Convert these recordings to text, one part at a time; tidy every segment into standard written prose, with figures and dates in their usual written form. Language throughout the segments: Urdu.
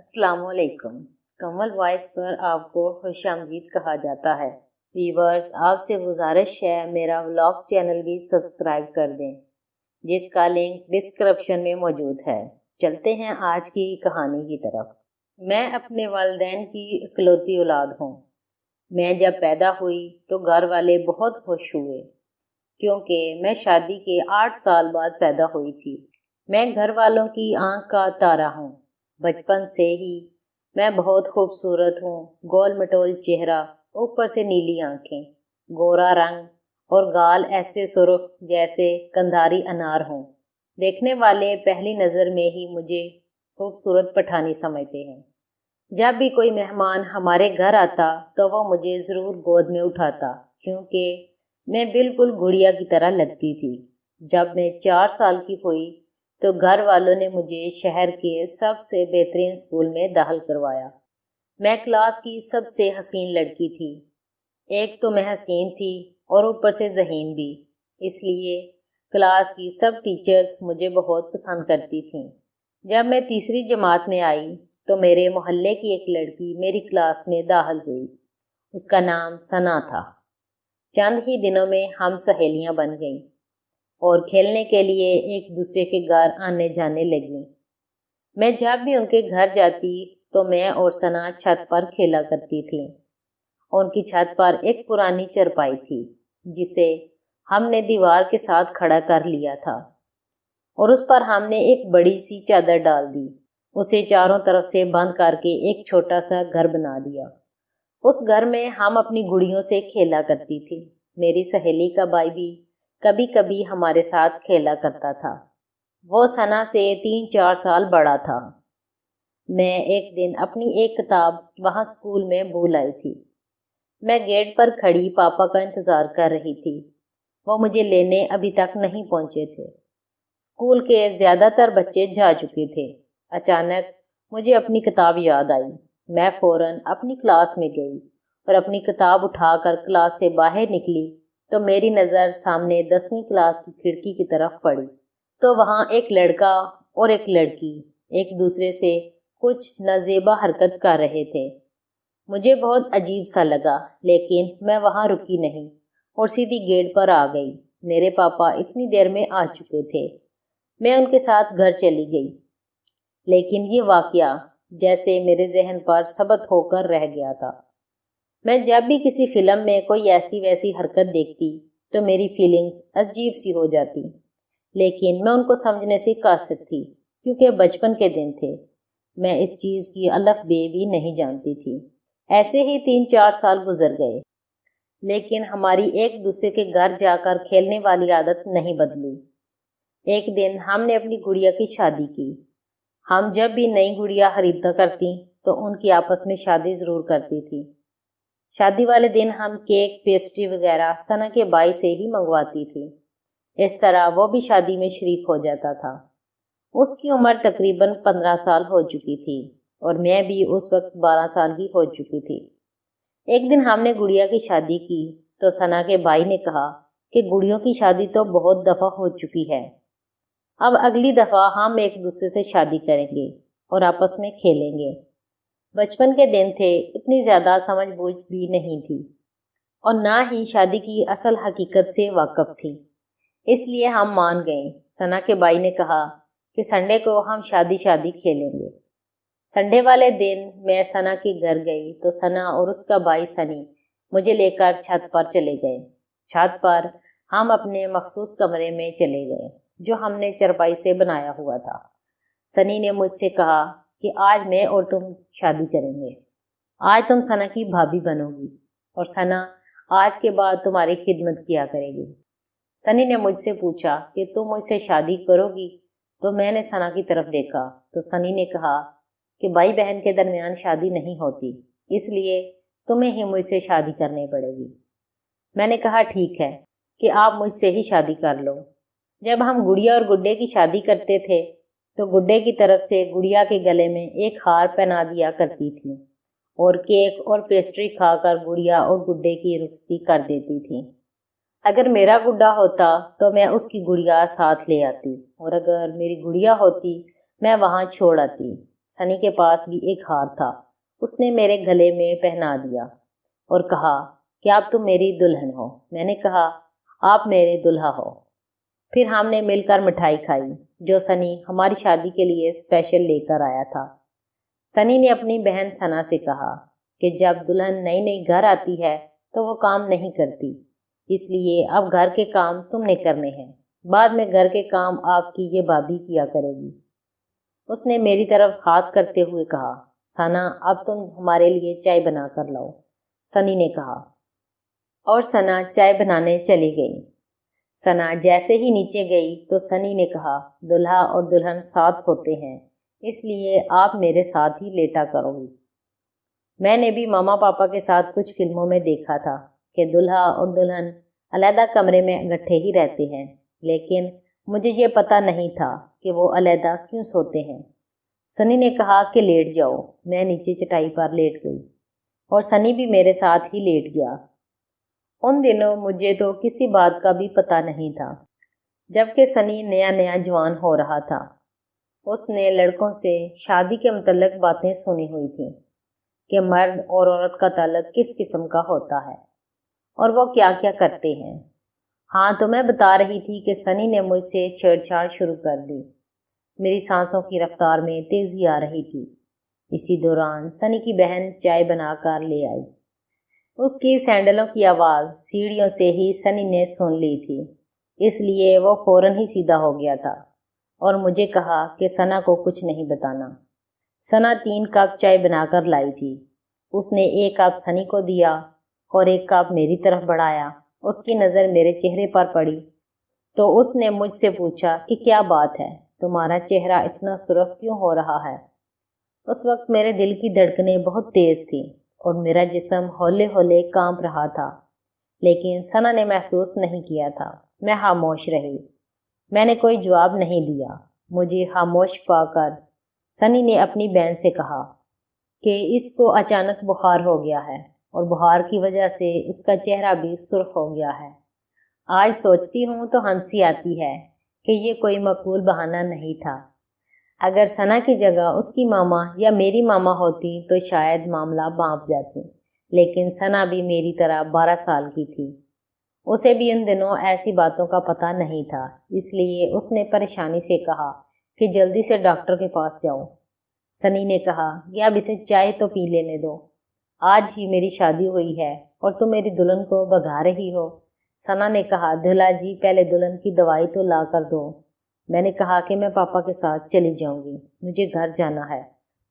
السلام علیکم۔ کمل وائس پر آپ کو خوش آمدید کہا جاتا ہے۔ ویورز، آپ سے گزارش ہے میرا ولاگ چینل بھی سبسکرائب کر دیں، جس کا لنک ڈسکرپشن میں موجود ہے۔ چلتے ہیں آج کی کہانی کی طرف۔ میں اپنے والدین کی اکلوتی اولاد ہوں۔ میں جب پیدا ہوئی تو گھر والے بہت خوش ہوئے، کیونکہ میں شادی کے 8 سال بعد پیدا ہوئی تھی۔ میں گھر والوں کی آنکھ کا تارا ہوں۔ بچپن سے ہی میں بہت خوبصورت ہوں۔ گول مٹول چہرہ، اوپر سے نیلی آنکھیں، گورا رنگ اور گال ایسے سرخ جیسے قندھاری انار ہوں۔ دیکھنے والے پہلی نظر میں ہی مجھے خوبصورت پٹھانی سمجھتے ہیں۔ جب بھی کوئی مہمان ہمارے گھر آتا تو وہ مجھے ضرور گود میں اٹھاتا، کیونکہ میں بالکل گڑیا کی طرح لگتی تھی۔ جب میں 4 سال کی ہوئی تو گھر والوں نے مجھے شہر کے سب سے بہترین اسکول میں داخل کروایا۔ میں کلاس کی سب سے حسین لڑکی تھی۔ ایک تو میں حسین تھی اور اوپر سے ذہین بھی، اس لیے کلاس کی سب ٹیچرز مجھے بہت پسند کرتی تھیں۔ جب میں تیسری جماعت میں آئی تو میرے محلے کی ایک لڑکی میری کلاس میں داخل ہوئی۔ اس کا نام ثنا تھا۔ چند ہی دنوں میں ہم سہیلیاں بن گئیں اور کھیلنے کے لیے ایک دوسرے کے گھر آنے جانے لگیں۔ میں جب بھی ان کے گھر جاتی تو میں اور ثنا چھت پر کھیلا کرتی تھی۔ ان کی چھت پر ایک پرانی چرپائی تھی، جسے ہم نے دیوار کے ساتھ کھڑا کر لیا تھا، اور اس پر ہم نے ایک بڑی سی چادر ڈال دی۔ اسے چاروں طرف سے بند کر کے ایک چھوٹا سا گھر بنا دیا۔ اس گھر میں ہم اپنی گڑیوں سے کھیلا کرتی تھی۔ میری سہیلی کا بھائی بھی کبھی کبھی ہمارے ساتھ کھیلا کرتا تھا۔ وہ ثنا سے 3-4 سال بڑا تھا۔ میں ایک دن اپنی ایک کتاب وہاں اسکول میں بھول آئی تھی۔ میں گیٹ پر کھڑی پاپا کا انتظار کر رہی تھی۔ وہ مجھے لینے ابھی تک نہیں پہنچے تھے۔ اسکول کے زیادہ تر بچے جا چکے تھے۔ اچانک مجھے اپنی کتاب یاد آئی۔ میں فوراً اپنی کلاس میں گئی اور اپنی کتاب اٹھا کر کلاس سے باہر نکلی تو میری نظر سامنے 10ویں کلاس کی کھڑکی کی طرف پڑی، تو وہاں ایک لڑکا اور ایک لڑکی ایک دوسرے سے کچھ نازیبا حرکت کر رہے تھے۔ مجھے بہت عجیب سا لگا، لیکن میں وہاں رکی نہیں اور سیدھی گیٹ پر آ گئی۔ میرے پاپا اتنی دیر میں آ چکے تھے۔ میں ان کے ساتھ گھر چلی گئی، لیکن یہ واقعہ جیسے میرے ذہن پر ثبت ہو کر رہ گیا تھا۔ میں جب بھی کسی فلم میں کوئی ایسی ویسی حرکت دیکھتی تو میری فیلنگز عجیب سی ہو جاتی، لیکن میں ان کو سمجھنے سے قاصر تھی، کیونکہ بچپن کے دن تھے۔ میں اس چیز کی الف بے بھی نہیں جانتی تھی۔ ایسے ہی 3-4 سال گزر گئے، لیکن ہماری ایک دوسرے کے گھر جا کر کھیلنے والی عادت نہیں بدلی۔ ایک دن ہم نے اپنی گڑیا کی شادی کی۔ ہم جب بھی نئی گڑیا خریدا کرتی تو ان کی آپس میں شادی ضرور کرتی تھی۔ شادی والے دن ہم کیک، پیسٹری وغیرہ ثنا کے بھائی سے ہی منگواتی تھی۔ اس طرح وہ بھی شادی میں شریک ہو جاتا تھا۔ اس کی عمر تقریباً 15 سال ہو چکی تھی اور میں بھی اس وقت 12 سال کی ہو چکی تھی۔ ایک دن ہم نے گڑیا کی شادی کی تو ثنا کے بھائی نے کہا کہ گڑیوں کی شادی تو بہت دفعہ ہو چکی ہے، اب اگلی دفعہ ہم ایک دوسرے سے شادی کریں گے اور آپس میں کھیلیں گے۔ بچپن کے دن تھے، اتنی زیادہ سمجھ بوجھ بھی نہیں تھی اور نہ ہی شادی کی اصل حقیقت سے واقف تھی، اس لیے ہم مان گئے۔ ثنا کے بھائی نے کہا کہ سنڈے کو ہم شادی کھیلیں گے۔ سنڈے والے دن میں ثنا کے گھر گئی تو ثنا اور اس کا بھائی سنی مجھے لے کر چھت پر چلے گئے۔ چھت پر ہم اپنے مخصوص کمرے میں چلے گئے جو ہم نے چرپائی سے بنایا ہوا تھا۔ سنی نے مجھ سے کہا کہ آج میں اور تم شادی کریں گے۔ آج تم ثنا کی بھابھی بنو گی اور ثنا آج کے بعد تمہاری خدمت کیا کرے گی۔ سنی نے مجھ سے پوچھا کہ تم مجھ سے شادی کرو گی؟ تو میں نے ثنا کی طرف دیکھا تو سنی نے کہا کہ بھائی بہن کے درمیان شادی نہیں ہوتی، اس لیے تمہیں ہی مجھ سے شادی کرنی پڑے گی۔ میں نے کہا ٹھیک ہے کہ آپ مجھ سے ہی شادی کر لو۔ جب ہم گڑیا اور گڈے کی شادی کرتے تھے تو گڈے کی طرف سے گڑیا کے گلے میں ایک ہار پہنا دیا کرتی تھی اور کیک اور پیسٹری کھا کر گڑیا اور گڈے کی رخصتی کر دیتی تھی۔ اگر میرا گڈا ہوتا تو میں اس کی گڑیا ساتھ لے آتی، اور اگر میری گڑیا ہوتی میں وہاں چھوڑ آتی۔ سنی کے پاس بھی ایک ہار تھا۔ اس نے میرے گلے میں پہنا دیا اور کہا کہ اب تم میری دلہن ہو۔ میں نے کہا آپ میرے دلہا ہو۔ پھر ہم نے مل کر مٹھائی کھائی جو سنی ہماری شادی کے لیے اسپیشل لے کر آیا تھا۔ سنی نے اپنی بہن ثنا سے کہا کہ جب دلہن نئی نئی گھر آتی ہے تو وہ کام نہیں کرتی، اس لیے اب گھر کے کام تم نے کرنے ہیں، بعد میں گھر کے کام آپ کی یہ بھابھی کیا کرے گی۔ اس نے میری طرف ہاتھ کرتے ہوئے کہا ثنا اب تم ہمارے لیے چائے بنا کر لاؤ۔ سنی نے کہا اور ثنا چائے بنانے چلی گئی۔ ثنا جیسے ہی نیچے گئی تو سنی نے کہا دلہا اور دلہن ساتھ سوتے ہیں، اس لیے آپ میرے ساتھ ہی لیٹا کرو گی۔ میں نے بھی ماما پاپا کے ساتھ کچھ فلموں میں دیکھا تھا کہ دلہا اور دلہن علیحدہ کمرے میں اکٹھے ہی رہتے ہیں، لیکن مجھے یہ پتہ نہیں تھا کہ وہ علیحدہ کیوں سوتے ہیں۔ سنی نے کہا کہ لیٹ جاؤ۔ میں نیچے چٹائی پر لیٹ گئی اور سنی بھی میرے ساتھ ہی لیٹ گیا۔ ان دنوں مجھے تو کسی بات کا بھی پتہ نہیں تھا، جبکہ سنی نیا نیا جوان ہو رہا تھا۔ اس نے لڑکوں سے شادی کے متعلق باتیں سنی ہوئی تھیں کہ مرد اور عورت کا تعلق کس قسم کا ہوتا ہے اور وہ کیا کیا کرتے ہیں۔ ہاں تو میں بتا رہی تھی کہ سنی نے مجھ سے چھیڑ چھاڑ شروع کر دی۔ میری سانسوں کی رفتار میں تیزی آ رہی تھی۔ اسی دوران سنی کی بہن چائے بنا کر لے آئی۔ اس کی سینڈلوں کی آواز سیڑھیوں سے ہی سنی نے سن لی تھی، اس لیے وہ فوراً ہی سیدھا ہو گیا تھا اور مجھے کہا کہ ثنا کو کچھ نہیں بتانا۔ ثنا 3 کپ چائے بنا کر لائی تھی۔ اس نے 1 کپ سنی کو دیا اور 1 کپ میری طرف بڑھایا۔ اس کی نظر میرے چہرے پر پڑی تو اس نے مجھ سے پوچھا کہ کیا بات ہے، تمہارا چہرہ اتنا سرخ کیوں ہو رہا ہے؟ اس وقت میرے دل کی دھڑکنیں بہت تیز تھیں اور میرا جسم ہولے ہولے کانپ رہا تھا، لیکن ثنا نے محسوس نہیں کیا تھا۔ میں خاموش رہی۔ میں نے کوئی جواب نہیں دیا۔ مجھے خاموش پا کر سنی نے اپنی بہن سے کہا کہ اس کو اچانک بخار ہو گیا ہے اور بخار کی وجہ سے اس کا چہرہ بھی سرخ ہو گیا ہے۔ آج سوچتی ہوں تو ہنسی آتی ہے کہ یہ کوئی معقول بہانہ نہیں تھا۔ اگر ثنا کی جگہ اس کی ماما یا میری ماما ہوتی تو شاید معاملہ بانپ جاتی، لیکن ثنا بھی میری طرح 12 سال کی تھی۔ اسے بھی ان دنوں ایسی باتوں کا پتہ نہیں تھا، اس لیے اس نے پریشانی سے کہا کہ جلدی سے ڈاکٹر کے پاس جاؤ۔ سنی نے کہا کہ اب اسے چائے تو پی لینے دو، آج ہی میری شادی ہوئی ہے اور تم میری دلہن کو بھگا رہی ہو۔ ثنا نے کہا دلہا جی پہلے دلہن کی دوائی تو لا کر دو۔ میں نے کہا کہ میں پاپا کے ساتھ چلی جاؤں گی، مجھے گھر جانا ہے۔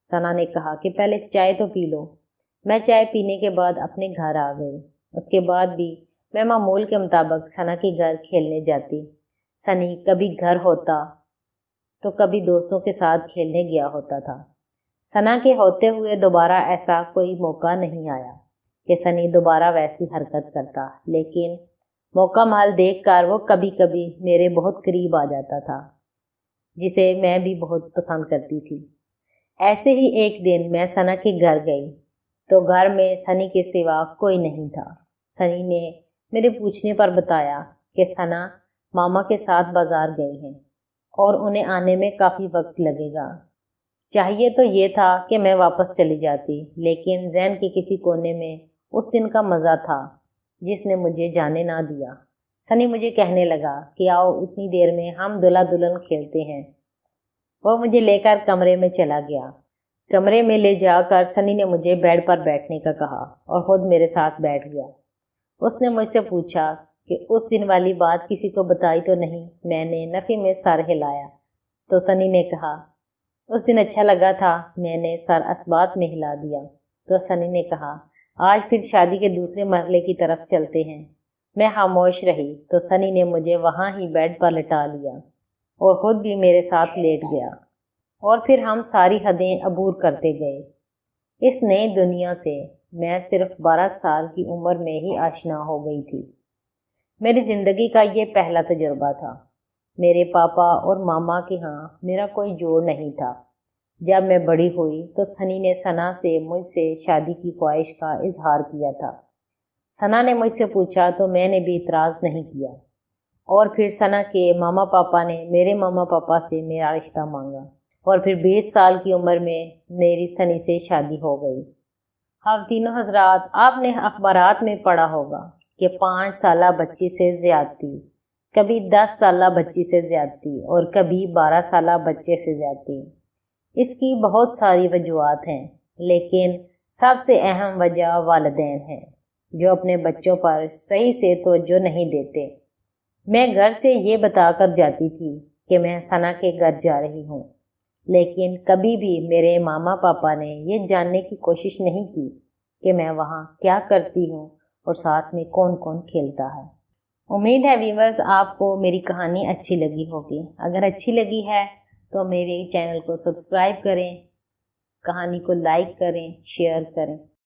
ثنا نے کہا کہ پہلے چائے تو پی لو۔ میں چائے پینے کے بعد اپنے گھر آ گئی۔ اس کے بعد بھی میں معمول کے مطابق ثنا کے گھر کھیلنے جاتی۔ سنی کبھی گھر ہوتا تو کبھی دوستوں کے ساتھ کھیلنے گیا ہوتا تھا۔ ثنا کے ہوتے ہوئے دوبارہ ایسا کوئی موقع نہیں آیا کہ سنی دوبارہ ویسی حرکت کرتا، لیکن موقع محل دیکھ کر وہ کبھی کبھی میرے بہت قریب آ جاتا تھا، جسے میں بھی بہت پسند کرتی تھی۔ ایسے ہی ایک دن میں ثنا کے گھر گئی تو گھر میں سنی کے سوا کوئی نہیں تھا۔ سنی نے میرے پوچھنے پر بتایا کہ ثنا ماما کے ساتھ بازار گئے ہیں اور انہیں آنے میں کافی وقت لگے گا۔ چاہیے تو یہ تھا کہ میں واپس چلی جاتی، لیکن ذہن کے کسی کونے میں اس دن کا مزہ تھا جس نے مجھے جانے نہ دیا۔ سنی مجھے کہنے لگا کہ آؤ اتنی دیر میں ہم دلہا دلہن کھیلتے ہیں۔ وہ مجھے لے کر کمرے میں چلا گیا۔ کمرے میں لے جا کر سنی نے مجھے بیڈ پر بیٹھنے کا کہا اور خود میرے ساتھ بیٹھ گیا۔ اس نے مجھ سے پوچھا کہ اس دن والی بات کسی کو بتائی تو نہیں؟ میں نے نفی میں سر ہلایا تو سنی نے کہا اس دن اچھا لگا تھا۔ میں نے سر اثبات میں ہلا دیا تو سنی نے کہا آج پھر شادی کے دوسرے مرحلے کی طرف چلتے ہیں۔ میں خاموش رہی تو سنی نے مجھے وہاں ہی بیڈ پر لٹا لیا اور خود بھی میرے ساتھ لیٹ گیا اور پھر ہم ساری حدیں عبور کرتے گئے۔ اس نئی دنیا سے میں صرف 12 سال کی عمر میں ہی آشنا ہو گئی تھی۔ میری زندگی کا یہ پہلا تجربہ تھا۔ میرے پاپا اور ماما کے ہاں میرا کوئی جوڑ نہیں تھا۔ جب میں بڑی ہوئی تو سنی نے ثنا سے مجھ سے شادی کی خواہش کا اظہار کیا تھا۔ ثنا نے مجھ سے پوچھا تو میں نے بھی اعتراض نہیں کیا، اور پھر ثنا کے ماما پاپا نے میرے ماما پاپا سے میرا رشتہ مانگا اور پھر 20 سال کی عمر میں میری سنی سے شادی ہو گئی۔ خواتین و حضرات، آپ نے اخبارات میں پڑھا ہوگا کہ 5 سالہ بچی سے زیادتی، کبھی 10 سالہ بچی سے زیادتی اور کبھی 12 سالہ بچے سے زیادتی۔ اس کی بہت ساری وجوہات ہیں، لیکن سب سے اہم وجہ والدین ہیں جو اپنے بچوں پر صحیح سے توجہ نہیں دیتے۔ میں گھر سے یہ بتا کر جاتی تھی کہ میں ثنا کے گھر جا رہی ہوں، لیکن کبھی بھی میرے ماما پاپا نے یہ جاننے کی کوشش نہیں کی کہ میں وہاں کیا کرتی ہوں اور ساتھ میں کون کون کھیلتا ہے۔ امید ہے ویورز آپ کو میری کہانی اچھی لگی ہوگی۔ اگر اچھی لگی ہے تو میرے چینل کو سبسکرائب کریں، کہانی کو لائک کریں، شیئر کریں۔